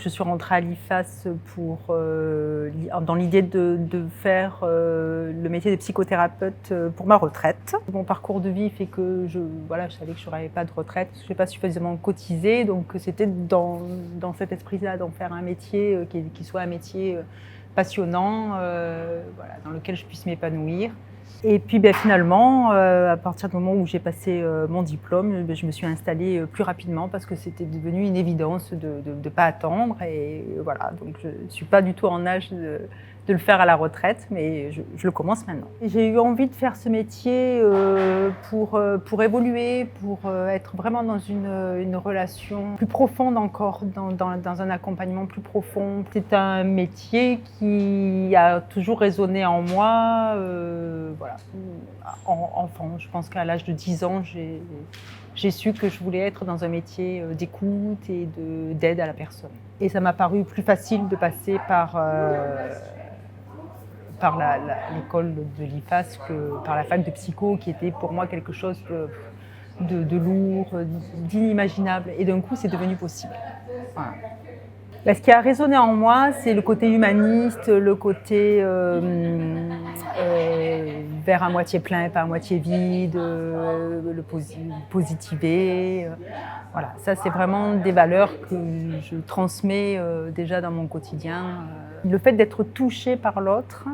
Je suis rentrée à l'IFAS dans l'idée de faire le métier de psychothérapeute pour ma retraite. Mon parcours de vie fait que je savais que je n'aurais pas de retraite parce que je n'ai pas suffisamment cotisé. Donc c'était dans cet esprit-là d'en faire un métier qui soit un métier passionnant, dans lequel je puisse m'épanouir. Et puis finalement, à partir du moment où j'ai passé mon diplôme, je me suis installée plus rapidement parce que c'était devenu une évidence de ne pas attendre. Et voilà, donc je ne suis pas du tout en âge de le faire à la retraite, mais je le commence maintenant. J'ai eu envie de faire ce métier pour évoluer, pour être vraiment dans une relation plus profonde encore, dans un accompagnement plus profond. C'est un métier qui a toujours résonné en moi. Enfant, je pense qu'à l'âge de 10 ans, j'ai su que je voulais être dans un métier d'écoute et d'aide à la personne. Et ça m'a paru plus facile de passer par l'école de l'IFAS que par la fac de psycho, qui était pour moi quelque chose de lourd, d'inimaginable. Et d'un coup, c'est devenu possible. Voilà. Ce qui a résonné en moi, c'est le côté humaniste, le côté verre à moitié plein et pas à moitié vide, le positiver. Voilà, ça c'est vraiment des valeurs que je transmets déjà dans mon quotidien. Le fait d'être touché par l'autre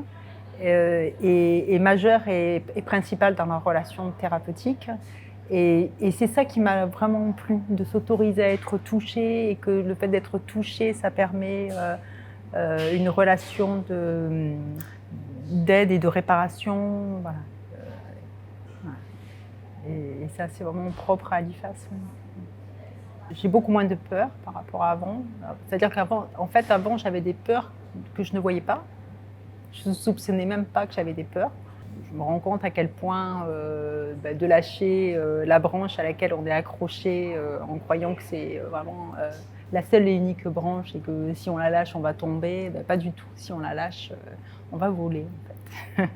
est majeur et principal dans la relation thérapeutique. Et c'est ça qui m'a vraiment plu, de s'autoriser à être touché, et que le fait d'être touché, ça permet une relation d'aide et de réparation. Voilà. Et ça, c'est vraiment propre à l'IFAS. J'ai beaucoup moins de peur par rapport à avant. C'est-à-dire qu'avant, avant, j'avais des peurs que je ne voyais pas. Je ne soupçonnais même pas que j'avais des peurs. Je me rends compte à quel point de lâcher la branche à laquelle on est accroché en croyant que c'est vraiment la seule et unique branche et que si on la lâche, on va tomber. Pas du tout. Si on la lâche, on va voler en fait.